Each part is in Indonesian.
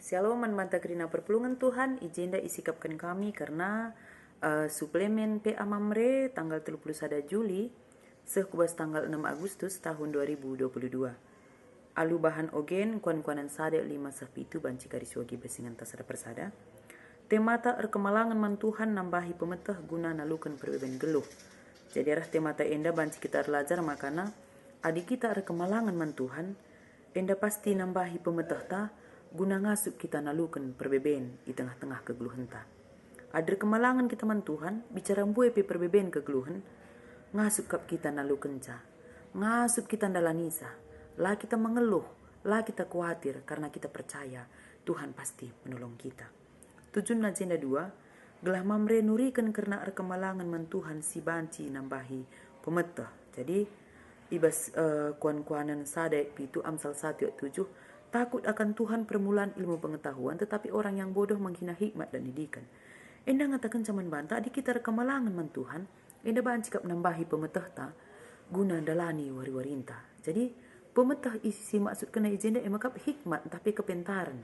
Shalom manta kerina perpulungan Tuhan, ijenda isikapkan kami karena suplemen PA Mamre tanggal 31 Juli sekubas tanggal 6 Agustus tahun 2022. Alu bahan ogen kuan-kuanan sada 5 sapitu banci kariswagi besingan tasada persada. Temata erkemalangan mantuhan nambahi pemetah guna nalukan perbeben geluh. Jadi arah temata enda banci kita erlajar makana adik kita erkemalangan mantuhan enda pasti nambahi pemetah ta guna ngasup kita nalukan perbeben di tengah-tengah kegeluhan ta. Ada kemalangan kita mantuhan bicara mbue pe perbeben kegeluhan ngasup kap kita nalukan ca. Ngasup kita ndalanisa. Lah kita mengeluh, lah kita khawatir karena kita percaya Tuhan pasti menolong kita. Tujuan agenda 2, gelah mamre nurikan karena kemalangan mantuhan si banci nambahi pemetah. Jadi ibas kuan-kuanan sadek itu Amsal 1:7, takut akan Tuhan permulaan ilmu pengetahuan, tetapi orang yang bodoh menghina hikmat dan didikan. Enda ngatakan caman banta adik kita kemalangan mantuhan, enda banci kap nambahi pemetah ta guna dalani wari-warinta. Jadi pemetah isi maksud kena agenda emakap hikmat tapi kepentaran.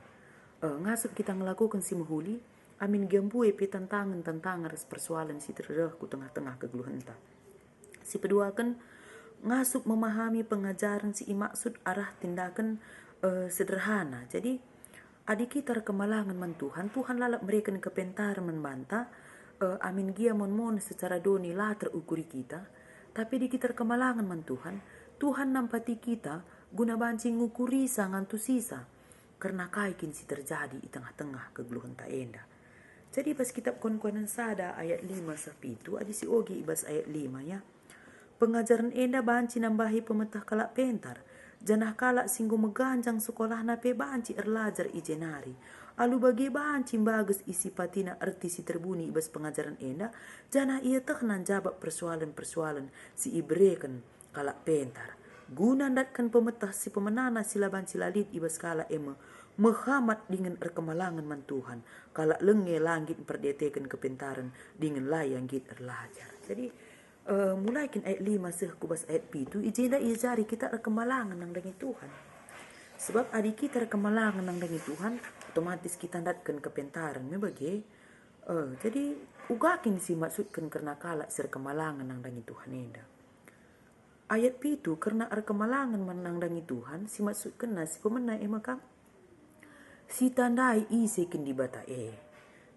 Ngasup kita ngelakukan si mahuli, amin gambue pe tantangan persoalan si terdah ku tengah-tengah kegeluhan ta. Si kedua kan ngasup memahami pengajaran si maksud arah tindakan sederhana. Jadi adik kita kemalangan mantuhan, Tuhan lalap mereka kepentaran membanta, amin gia mon secara doni lah terukuri kita, tapi di kita kemalangan mantuhan, Tuhan nampati kita guna banci ngukuri sangan tu sisa, karena kaikin si terjadi di tengah-tengah kegeluhan ta enda. Jadi pas kitab kuan-kuanan sada ayat 5 sapitu, adi si ogi ibas ayat 5 ya. Pengajaran enda banci nambahi pemetah kalak pentar, janah kalak singgu meganjang sekolah nape banci erlajar ijenari. Alu bagi banci bagus isi patina arti si terbuni ibas pengajaran enda, janah ia tehnan jawab persoalan-persoalan si ibrekan kalak pentar. Guna datkan pemetah si pemenana sila banci lalit ibas kalak ema Muhammad dengan erkemalangan mantuhan, kalak lenge langit perdetekan kepentaran dengan layang git erlajar. Jadi mulaikin ayat 5 sekubas ayat pitu ijenda ia jari kita erkemalangan nang dangi Tuhan. Sebab adik kita erkemalangan nang dangi Tuhan, otomatis kita datkan kepentaran membagi. Jadi ugakin si maksudkan karena kalak serkemalangan nang dangi Tuhan enda. Ayat pitu karena erkemalangan nang dangi Tuhan si maksudkan si pemenai maka si tandai isekin di bata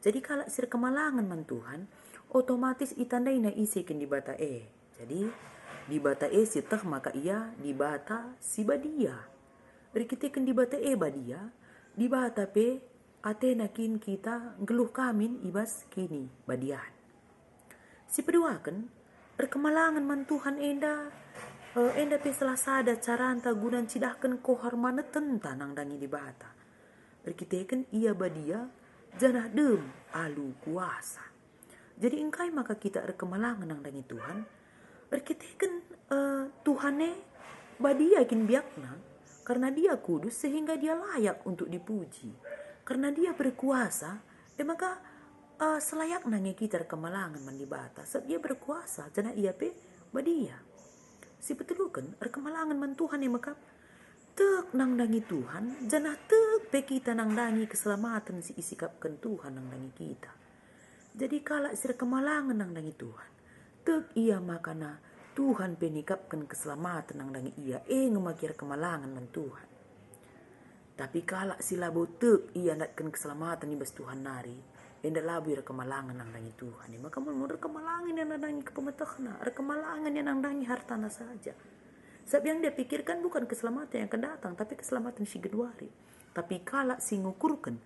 Jadi kalak serkemalangan man Tuhan, otomatis itandai na isekin di bata Jadi di bata si tah maka ia di bata si badia. Rikitekan di bata badia, di bata pe atenakin kita geluh kamin ibas kini badian. Si kedua kan erkemalangan man Tuhan enda pe salah sada caranta gunan cidahkan kohar mana tentang nang dangi di bata. Rikitekan ia badia janah dem alu kuasa. Jadi engkai maka kita erkemalangan nang dangi Tuhan. Berkitekan Tuhane badia kin biakna karena dia kudus sehingga dia layak untuk dipuji. Karena dia berkuasa, maka selayak nangnya kita erkemalangan mandibata. Sebab dia berkuasa, janah ia pe badia. Si betulukan erkemalangan man Tuhan maka tek nang dangi Tuhan, janah tek pe kita nang dangi keselamatan si isikapkan Tuhan nang dangi kita. Jadi kalak sir kemalangan nang dangi Tuhan, tek ia makana Tuhan penikapkan keselamatan nang dangi ia, ngemakir kemalangan man Tuhan. Tapi kalak sila tek ia natkan keselamatan ibas Tuhan nari, enda labu kemalangan nang dangi Tuhan. Maka menurut kemalangan yang nang dangi kepemetahna, kemalangan yang nang dangi hartana saja. Sebab yang dia pikirkan bukan keselamatan yang akan datang, tapi keselamatan si geduari. Tapi kalak si ngukurkan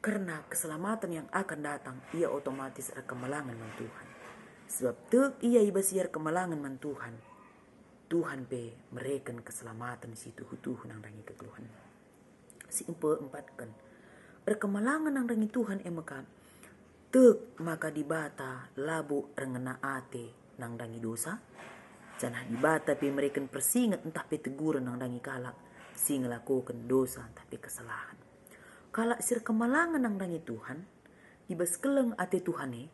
karena keselamatan yang akan datang, ia otomatis kemalangan man Tuhan. Sebab tek ia ibasiar kemalangan man Tuhan. Tuhan pe mereken keselamatan si tuhu-tuhu nang dangi kegeluhan. Si empat kan erkemalangan nang dangi Tuhan maka tek maka dibata labu rengena ate nang dangi dosa. Janah dibata pe mereka persingat entah pe teguran nang dangi kalak si ngelakukan dosa entah pe kesalahan. Kalak sir kemalangan nang dangi Tuhan ibas keleng ate Tuhane,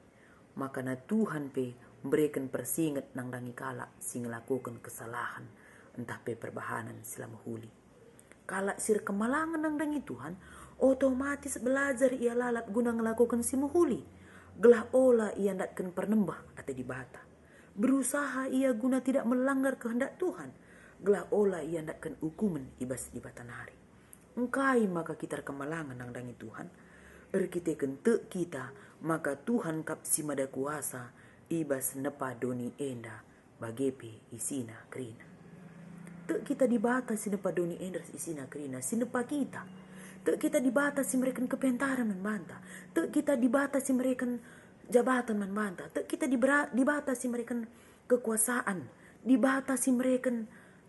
maka na Tuhan pe memberikan persingat nang dangi kalak si ngelakukan kesalahan entah pe perbahanan selama huli. Kalak sir kemalangan nang dangi Tuhan, otomatis belajar ia lalat guna ngelakukan si muhuli. Gelah ola ia ndatkan pernembah atau dibata. Berusaha ia guna tidak melanggar kehendak Tuhan. Gelah ola ia ndatkan hukuman ibas di batanari. Engkai maka kita kemalangan nang dangi Tuhan. Kita kente kita maka Tuhan kap si mada kuasa ibas nepa doni enda bagepe isina krina. Tek kita dibatasi nepa doni enda isina krina sinepa kita. Tek kita dibatasi mereka kepentaran membanta. Tek kita dibatasi mereka jabatan membanta. Tek kita dibatasi mereka kekuasaan. Dibatasi mereka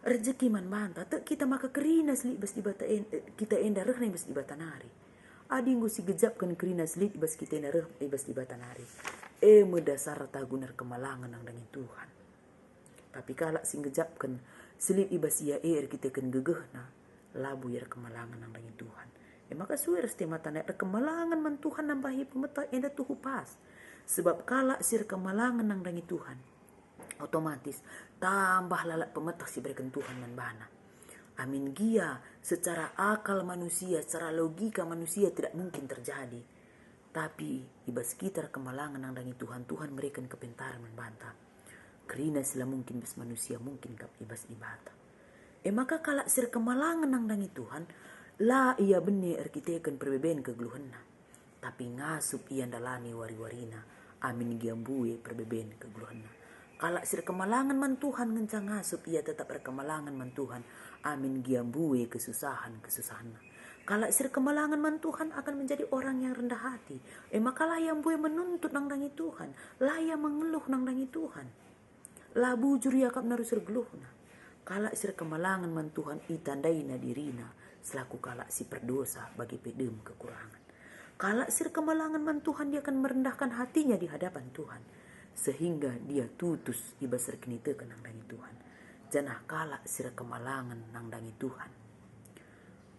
rezeki membanta. Tek kita maka kerina selit bas dibata kita enda rehna bas dibata nari. Adi ngu si gejapkan kerina selit bas kita enda reh bas dibata nari. Medasar tagunar kemalangan nang dangi Tuhan. Tapi kalak si gejapkan selit ibas ia kita kan gegehna labu ya kemalangan nang dangi Tuhan. Maka suer setiap tanda kemalangan man Tuhan nambahi pemeta enda tuhu pas. Sebab kalak sir kemalangan nang dangi Tuhan, otomatis tambah lalat pemeta si berikan Tuhan man bana. Amin gia secara akal manusia, secara logika manusia tidak mungkin terjadi. Tapi ibas kita kemalangan nang dangi Tuhan, Tuhan berikan kepentaran man banta. Kerina sila mungkin bas manusia mungkin kap ibas dibata. Maka kalak sir kemalangan nang dangi Tuhan, la ia benih arkitekan perbeben kegeluhanna. Tapi ngasup ia dalani wari-warina. Amin giambue perbeben kegeluhanna. Kalak sir kemalangan man Tuhan ngencang ngasup ia tetap berkemalangan man Tuhan. Amin giambue kesusahan-kesusahanna. Kalak sir kemalangan man Tuhan akan menjadi orang yang rendah hati. Maka lah yang bue menuntut nang dangi Tuhan. Lah yang mengeluh nang dangi Tuhan. Lah bujur ya kap narusir geluhna. Kalak sir kemalangan man Tuhan itandaina dirina. Selaku kalak si perdosa bagi pedem kekurangan. Kalak sir kemalangan man Tuhan dia akan merendahkan hatinya di hadapan Tuhan. Sehingga dia tutus ibas rekenitekan nang dangi Tuhan. Janah kalak sir kemalangan nang dangi Tuhan.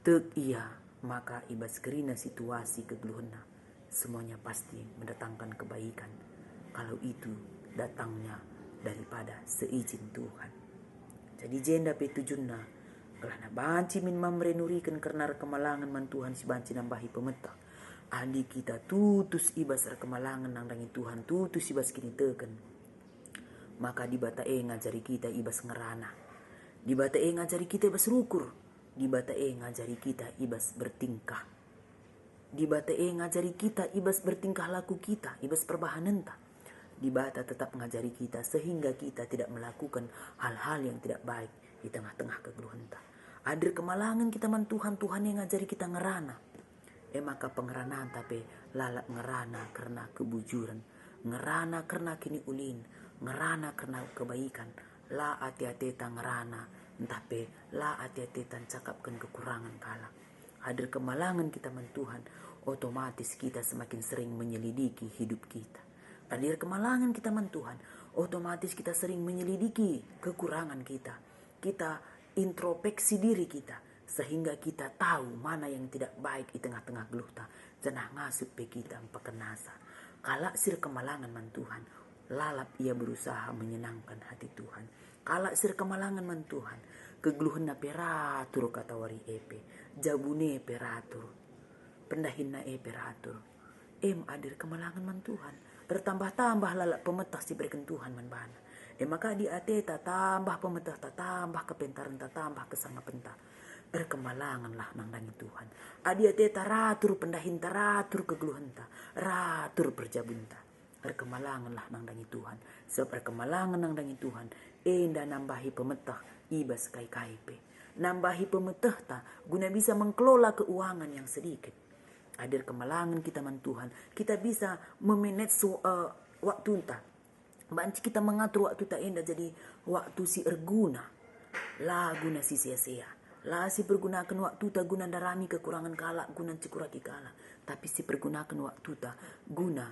Tek iya maka ibas kerina situasi kegeluhna. Semuanya pasti mendatangkan kebaikan. Kalau itu datangnya daripada seizin Tuhan. Jadi jenda petujunna. Kelana banci min mamre nurikan karena kemalangan man Tuhan si banci nambahi pemeta. Adi kita tutus ibas kemalangan nang dangi Tuhan, tutus ibas kini teken. Maka di bata ngajari kita ibas ngerana. Di bata ngajari kita ibas rukur. Di bata ngajari kita ibas bertingkah. Di bata ngajari kita ibas bertingkah laku kita, ibas perbahanenta. Di bata tetap ngajari kita sehingga kita tidak melakukan hal-hal yang tidak baik di tengah-tengah kegeluhanta. Adir kemalangan kita man Tuhan yang ngajari kita ngerana. Maka pengeranaan tapi lalat ngerana karena kebujuran. Ngerana karena kini ulin. Ngerana karena kebaikan. La hati-hati ngerana. Tapi la hati-hati cakapkan kekurangan kala. Adir kemalangan kita man Tuhan. Otomatis kita semakin sering menyelidiki hidup kita. Adir kemalangan kita man Tuhan. Otomatis kita sering menyelidiki kekurangan kita. Kita introspeksi diri kita sehingga kita tahu mana yang tidak baik di tengah-tengah geluhta. Janah ngasup pe kita empekenasa. Kalak sir kemalangan man Tuhan, lalap ia berusaha menyenangkan hati Tuhan. Kalak sir kemalangan man Tuhan, kegeluhna peratur kata wari epe, jabune peratur, pendahinna peratur. Adir kemalangan man Tuhan, bertambah-tambah lalap pemetas diberikan Tuhan man bana. Maka di ateta tambah pemetah, tambah kepentaran, tambah kesangapenta. Berkemalanganlah nang dangi Tuhan. Adi ateta ratur pendahin, ratur kegeluhanta, ratur perjabunta. Berkemalanganlah nang dangi Tuhan. Sebab berkemalangan nang dangi Tuhan. Enda nambahi pemetah, ibas kai-kaipe. Nambahi pemetah ta, guna bisa mengkelola keuangan yang sedikit. Adir kemalangan kita man Tuhan. Kita bisa memanage waktu entah. Banci kita mengatur waktu tak enda jadi waktu si erguna. La guna si sia-sia. La si pergunakan waktu tak guna darami kekurangan kala, guna cikuraki kala. Tapi si pergunakan waktu tak guna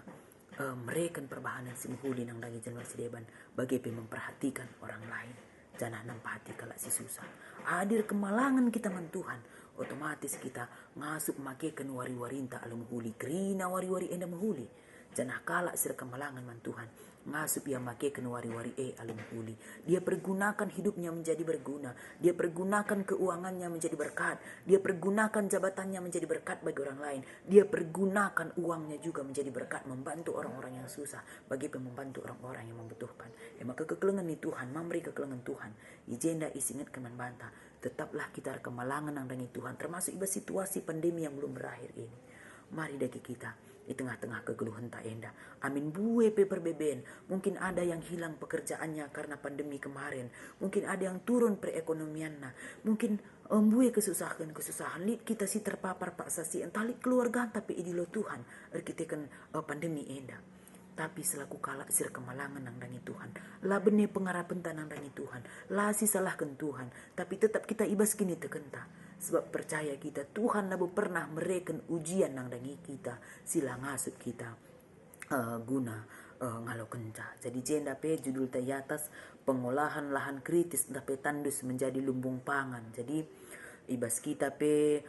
mereka perbahanan si muhuli nang dangi januar sedeban. Bagi memperhatikan orang lain. Jangan nampak hati kala si susah. Hadir kemalangan kita man Tuhan. Otomatis kita ngasup makekan wari-warinta ala muhuli. Kerina wari-wari enda muhuli. janah kalak sir kemalangan man Tuhan. Ngasup ia make ken wari-wari alim huli. Dia pergunakan hidupnya menjadi berguna. Dia pergunakan keuangannya menjadi berkat. Dia pergunakan jabatannya menjadi berkat bagi orang lain. Dia pergunakan uangnya juga menjadi berkat membantu orang-orang yang susah, bagi membantu orang-orang yang membutuhkan. Maka kekelengan ni Tuhan, mamri kekelengan Tuhan. Ijenda isingat keman banta. Tetaplah kita kemalangan nang dangi Tuhan, termasuk iba situasi pandemi yang belum berakhir ini. Mari dagi kita di tengah-tengah kegeluhan tak enda. Amin bue pe perbeben. Mungkin ada yang hilang pekerjaannya karena pandemi kemarin. Mungkin ada yang turun perekonomiannya. Mungkin bue kesusahan. Lid kita si terpapar paksa si entah lid keluarga tapi idilo Tuhan. Kita kan pandemi enda. Tapi selaku kalak sir kemalangan nang dangi Tuhan. Lah benih pengarapan tanang dangi Tuhan. Lah si salahkan Tuhan. Tapi tetap kita ibas kini tekenta. Sebab percaya kita Tuhan labu pernah mereken ujian nang dangi kita. Sila ngasut kita guna ngalo kenca. Jadi jenda pe judul tay atas pengolahan lahan kritis dapat tandus menjadi lumbung pangan. Jadi ibas kita pe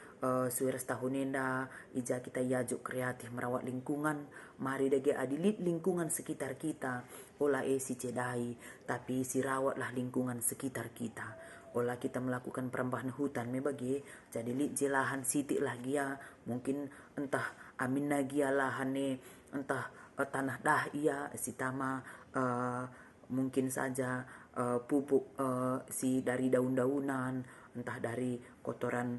suara setahun enda ija kita yajuk kreatif merawat lingkungan. Mari dagi adilit lingkungan sekitar kita. Olah si cedai tapi si rawatlah lingkungan sekitar kita. Olah kita melakukan perambahan hutan bagi jadi li jelahan sitik lah gia mungkin entah amin nagia lahane entah tanah dah ia sitama mungkin saja pupuk si dari daun-daunan entah dari kotoran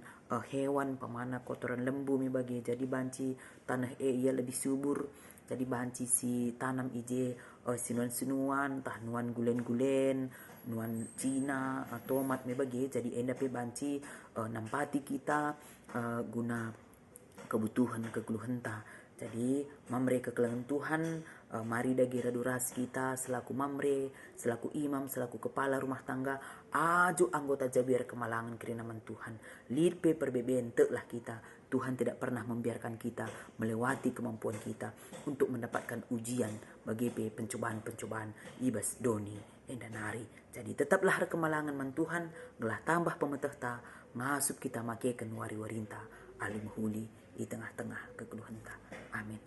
hewan pemana kotoran lembu bagi jadi banci tanah ia lebih subur jadi banci si tanam ije sinuan-sinuan entah nuan gulen-gulen nuan Cina tomat bagi jadi enda pe banci nampati kita guna kebutuhan kekeluhan ta. Jadi mamre kekeluhan Tuhan mari dagi raduras kita selaku mamre selaku imam selaku kepala rumah tangga ajo anggota jabiar kemalangan kerinaman Tuhan lid pe perbeben lah kita. Tuhan tidak pernah membiarkan kita melewati kemampuan kita untuk mendapatkan ujian bagi pencobaan-pencobaan ibas doni dan nari. Jadi tetaplah kemalangan man Tuhan gelah tambah pemetehta ngasup kita makekan wari-warinta alim huli di tengah-tengah kekeluhan ta. Amin.